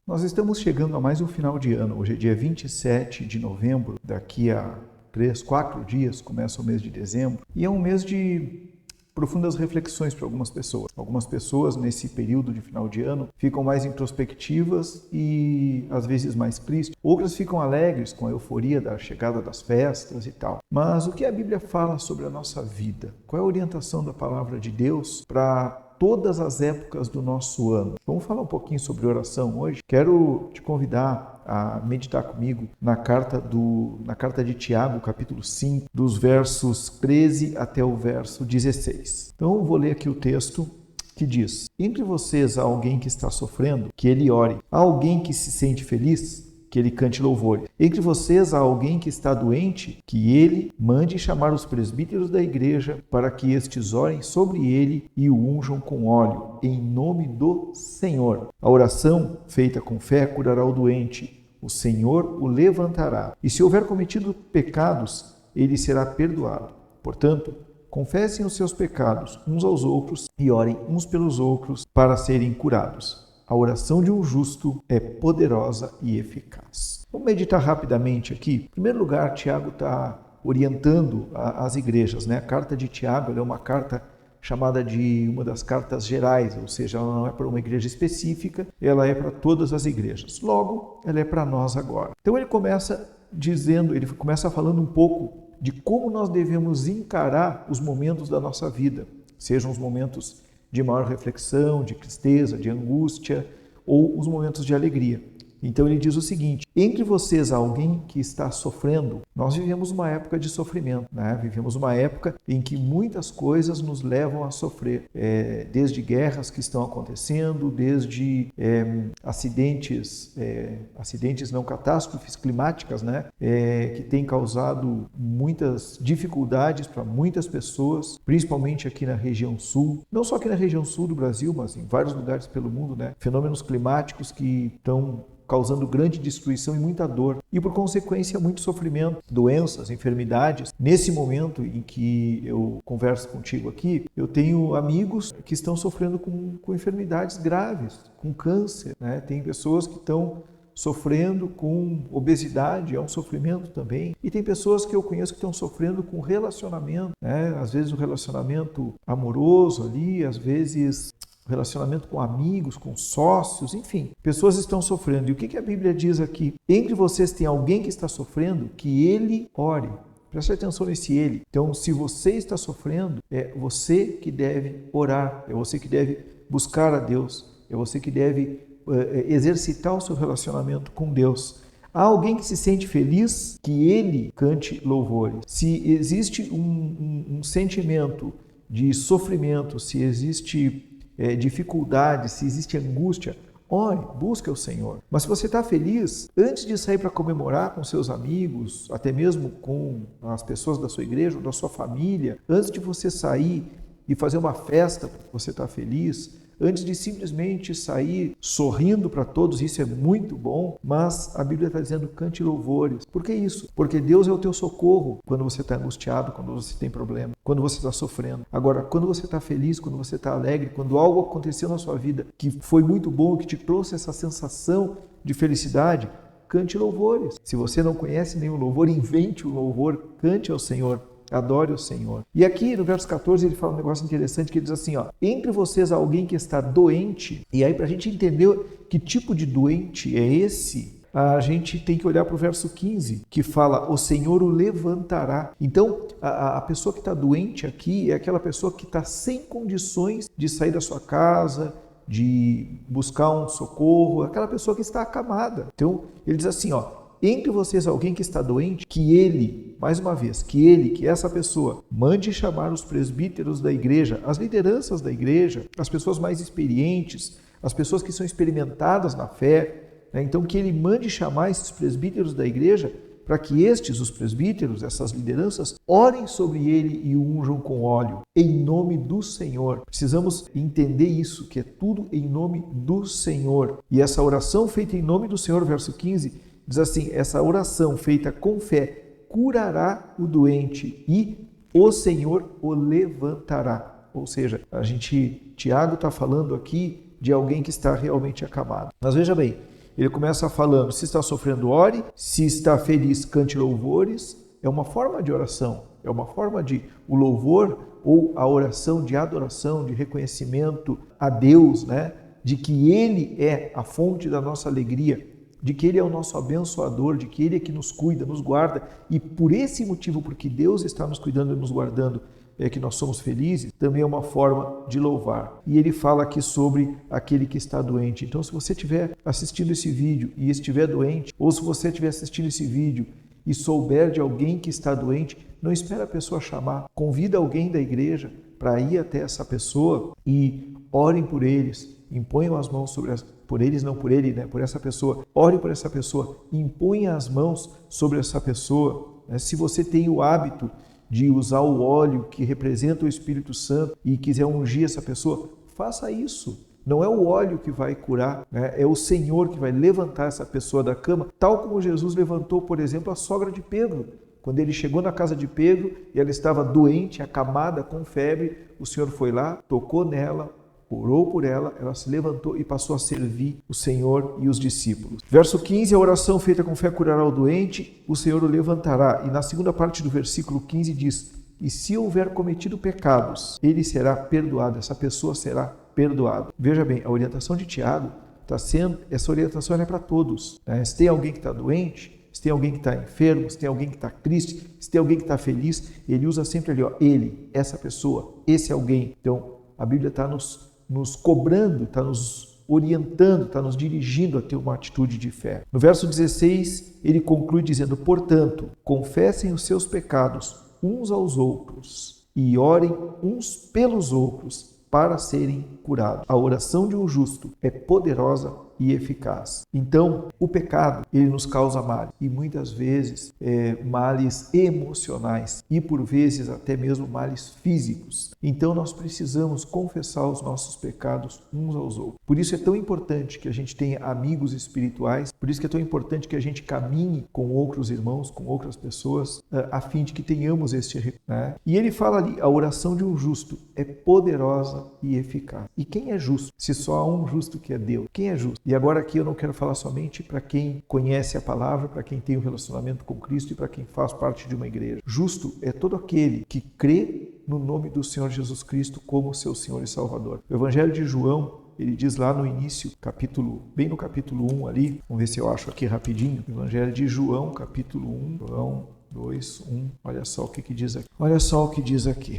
Nós estamos chegando a mais um final de ano. Hoje é dia 27 de novembro. Daqui a 3, 4 dias começa o mês de dezembro. E é um mês de profundas reflexões para algumas pessoas. Algumas pessoas, nesse período de final de ano, ficam mais introspectivas e, às vezes, mais tristes. Outras ficam alegres com a euforia da chegada das festas e tal. Mas o que a Bíblia fala sobre a nossa vida? Qual é a orientação da palavra de Deus para todas as épocas do nosso ano? Vamos falar um pouquinho sobre oração hoje. Quero te convidar a meditar comigo na carta de Tiago, capítulo 5, dos versos 13 até o verso 16. Então, vou ler aqui o texto que diz: entre vocês há alguém que está sofrendo, que ele ore. Há alguém que se sente feliz, que ele cante louvores. Entre vocês há alguém que está doente, que ele mande chamar os presbíteros da igreja para que estes orem sobre ele e o unjam com óleo, em nome do Senhor. A oração feita com fé curará o doente. O Senhor o levantará. E se houver cometido pecados, ele será perdoado. Portanto, confessem os seus pecados uns aos outros e orem uns pelos outros para serem curados. A oração de um justo é poderosa e eficaz. Vamos meditar rapidamente aqui. Em primeiro lugar, Tiago está orientando as igrejas, né? A carta de Tiago é uma carta chamada de uma das cartas gerais, ou seja, ela não é para uma igreja específica, ela é para todas as igrejas. Logo, ela é para nós agora. Então ele começa falando um pouco de como nós devemos encarar os momentos da nossa vida, sejam os momentos de maior reflexão, de tristeza, de angústia ou os momentos de alegria. Então ele diz o seguinte: entre vocês há alguém que está sofrendo. Nós vivemos uma época de sofrimento, né? Vivemos uma época em que muitas coisas nos levam a sofrer, desde guerras que estão acontecendo, desde acidentes não, catástrofes climáticas, né? Que têm causado muitas dificuldades para muitas pessoas, principalmente aqui na região sul, não só aqui na região sul do Brasil, mas em vários lugares pelo mundo, né? Fenômenos climáticos que estão causando grande destruição e muita dor. E, por consequência, muito sofrimento, doenças, enfermidades. Nesse momento em que eu converso contigo aqui, eu tenho amigos que estão sofrendo com enfermidades graves, com câncer, né? Tem pessoas que estão sofrendo com obesidade, é um sofrimento também. E tem pessoas que eu conheço que estão sofrendo com relacionamento, né? Às vezes o relacionamento amoroso ali, às vezes relacionamento com amigos, com sócios, enfim, pessoas estão sofrendo. E o que a Bíblia diz aqui? Entre vocês tem alguém que está sofrendo, que ele ore. Preste atenção nesse ele. Então, se você está sofrendo, é você que deve orar, é você que deve buscar a Deus, é você que deve exercitar o seu relacionamento com Deus. Há alguém que se sente feliz, que ele cante louvores. Se existe um sentimento de sofrimento, se existe dificuldade, se existe angústia, ore, busque o Senhor. Mas se você está feliz, antes de sair para comemorar com seus amigos, até mesmo com as pessoas da sua igreja ou da sua família, antes de você sair e fazer uma festa porque você está feliz, antes de simplesmente sair sorrindo para todos, isso é muito bom, mas a Bíblia está dizendo cante louvores. Por que isso? Porque Deus é o teu socorro quando você está angustiado, quando você tem problema, quando você está sofrendo. Agora, quando você está feliz, quando você está alegre, quando algo aconteceu na sua vida que foi muito bom, que te trouxe essa sensação de felicidade, cante louvores. Se você não conhece nenhum louvor, invente um louvor, cante ao Senhor. Adore o Senhor. E aqui no verso 14 ele fala um negócio interessante que ele diz assim, ó: entre vocês há alguém que está doente. E aí, para a gente entender que tipo de doente é esse, a gente tem que olhar para o verso 15, que fala: o Senhor o levantará. Então, a pessoa que está doente aqui é aquela pessoa que está sem condições de sair da sua casa, de buscar um socorro, aquela pessoa que está acamada. Então, ele diz assim, ó: entre vocês alguém que está doente, que ele, mais uma vez, que essa pessoa mande chamar os presbíteros da igreja, as lideranças da igreja, as pessoas mais experientes, as pessoas que são experimentadas na fé, né? Então que ele mande chamar esses presbíteros da igreja para que os presbíteros, essas lideranças, orem sobre ele e o unjam com óleo, em nome do Senhor. Precisamos entender isso, que é tudo em nome do Senhor. E essa oração feita em nome do Senhor, verso 15, diz assim: essa oração feita com fé curará o doente e o Senhor o levantará. Ou seja, Tiago está falando aqui de alguém que está realmente acamado. Mas veja bem, Ele começa falando, se está sofrendo, ore, se está feliz, cante louvores. É uma forma de oração, é uma forma de o louvor ou a oração de adoração, de reconhecimento a Deus, né? De que Ele é a fonte da nossa alegria, de que Ele é o nosso abençoador, de que Ele é que nos cuida, nos guarda, e por esse motivo, porque Deus está nos cuidando e nos guardando, é que nós somos felizes, também é uma forma de louvar. E ele fala aqui sobre aquele que está doente. Então, se você estiver assistindo esse vídeo e estiver doente, ou se você estiver assistindo esse vídeo e souber de alguém que está doente, não espera a pessoa chamar, convida alguém da igreja para ir até essa pessoa e orem por eles, imponham as mãos sobre por eles, não por ele, né? Por essa pessoa. Ore por essa pessoa, imponha as mãos sobre essa pessoa. Né? Se você tem o hábito de usar o óleo que representa o Espírito Santo e quiser ungir essa pessoa, faça isso. Não é o óleo que vai curar, né? É o Senhor que vai levantar essa pessoa da cama, tal como Jesus levantou, por exemplo, a sogra de Pedro. Quando ele chegou na casa de Pedro e ela estava doente, acamada, com febre, o Senhor foi lá, tocou nela, orou por ela, ela se levantou e passou a servir o Senhor e os discípulos. Verso 15, a oração feita com fé curará o doente, o Senhor o levantará. E na segunda parte do versículo 15 diz, e se houver cometido pecados, ele será perdoado, essa pessoa será perdoada. Veja bem, a orientação de Tiago está sendo, essa orientação é para todos. Né? Se tem alguém que está doente, se tem alguém que está enfermo, se tem alguém que está triste, se tem alguém que está feliz, ele usa sempre ali, ó, ele, essa pessoa, esse alguém. Então, a Bíblia está nos cobrando, está nos orientando, está nos dirigindo a ter uma atitude de fé. No verso 16, ele conclui dizendo, portanto, confessem os seus pecados uns aos outros e orem uns pelos outros para serem curados. A oração de um justo é poderosa e eficaz. Então, o pecado, ele nos causa males, e muitas vezes males emocionais, e por vezes até mesmo males físicos. Então, nós precisamos confessar os nossos pecados uns aos outros. Por isso é tão importante que a gente tenha amigos espirituais, por isso que é tão importante que a gente caminhe com outros irmãos, com outras pessoas, a fim de que tenhamos este recurso. Né? E ele fala ali, a oração de um justo é poderosa e eficaz. E quem é justo? Se só há um justo que é Deus. Quem é justo? E agora aqui eu não quero falar somente para quem conhece a palavra, para quem tem um relacionamento com Cristo e para quem faz parte de uma igreja. Justo é todo aquele que crê no nome do Senhor Jesus Cristo como seu Senhor e Salvador. O Evangelho de João, ele diz lá no início, bem no capítulo 1 ali, vamos ver se eu acho aqui rapidinho, Evangelho de João, capítulo 1, João 2, 1, olha só o que diz aqui. Olha só o que diz aqui.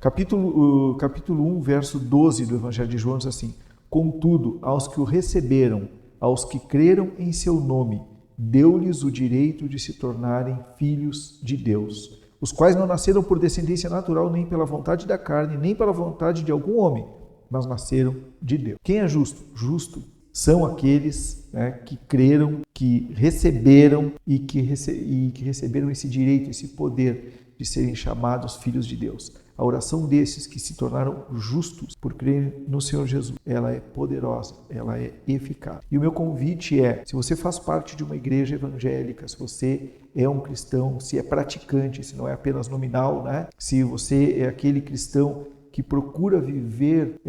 Capítulo 1, verso 12 do Evangelho de João diz assim, contudo, aos que o receberam, aos que creram em seu nome, deu-lhes o direito de se tornarem filhos de Deus, os quais não nasceram por descendência natural, nem pela vontade da carne, nem pela vontade de algum homem, mas nasceram de Deus. Quem é justo? Justo são aqueles, né, que creram, que receberam e que receberam esse direito, esse poder de serem chamados filhos de Deus. A oração desses que se tornaram justos por crer no Senhor Jesus, ela é poderosa, ela é eficaz. E o meu convite é, se você faz parte de uma igreja evangélica, se você é um cristão, se é praticante, se não é apenas nominal, né? Se você é aquele cristão que procura viver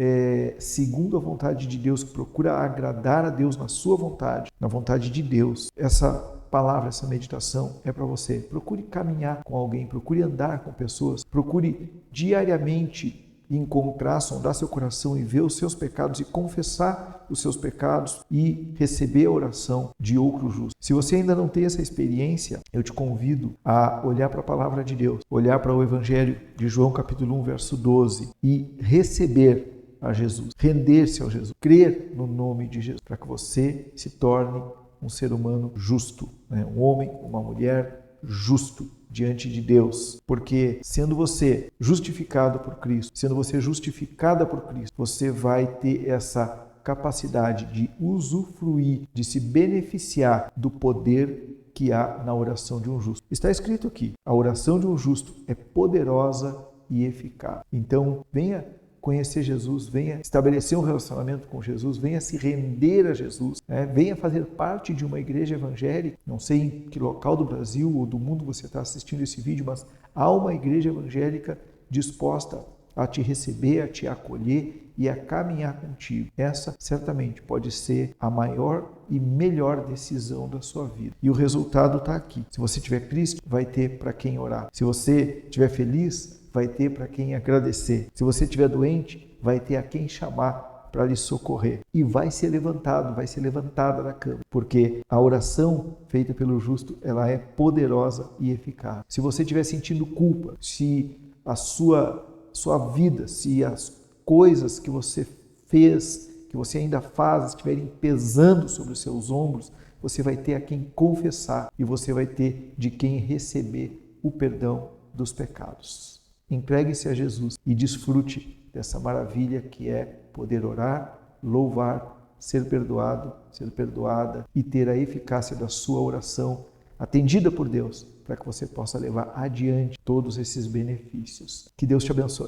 segundo a vontade de Deus, que procura agradar a Deus na sua vontade, na vontade de Deus, essa palavra, essa meditação é para você. Procure caminhar com alguém, procure andar com pessoas, procure diariamente encontrar, sondar seu coração e ver os seus pecados e confessar os seus pecados e receber a oração de outro justo. Se você ainda não tem essa experiência, eu te convido a olhar para a palavra de Deus, olhar para o Evangelho de João capítulo 1, verso 12 e receber a Jesus, render-se ao Jesus, crer no nome de Jesus, para que você se torne um ser humano justo, né? Um homem, uma mulher justo diante de Deus, porque sendo você justificado por Cristo, sendo você justificada por Cristo, você vai ter essa capacidade de usufruir, de se beneficiar do poder que há na oração de um justo. Está escrito aqui, a oração de um justo é poderosa e eficaz. Então, venha conhecer Jesus, venha estabelecer um relacionamento com Jesus, venha se render a Jesus, né? Venha fazer parte de uma igreja evangélica. Não sei em que local do Brasil ou do mundo você está assistindo esse vídeo, mas há uma igreja evangélica disposta a te receber, a te acolher e a caminhar contigo. Essa certamente pode ser a maior e melhor decisão da sua vida. E o resultado está aqui. Se você estiver triste, vai ter para quem orar. Se você estiver feliz, vai ter para quem agradecer. Se você estiver doente, vai ter a quem chamar para lhe socorrer. E vai ser levantado, vai ser levantada da cama. Porque a oração feita pelo justo, ela é poderosa e eficaz. Se você estiver sentindo culpa, se a sua vida, se as coisas que você fez, que você ainda faz, estiverem pesando sobre os seus ombros, você vai ter a quem confessar e você vai ter de quem receber o perdão dos pecados. Entregue-se a Jesus e desfrute dessa maravilha que é poder orar, louvar, ser perdoado, ser perdoada e ter a eficácia da sua oração atendida por Deus, para que você possa levar adiante todos esses benefícios. Que Deus te abençoe.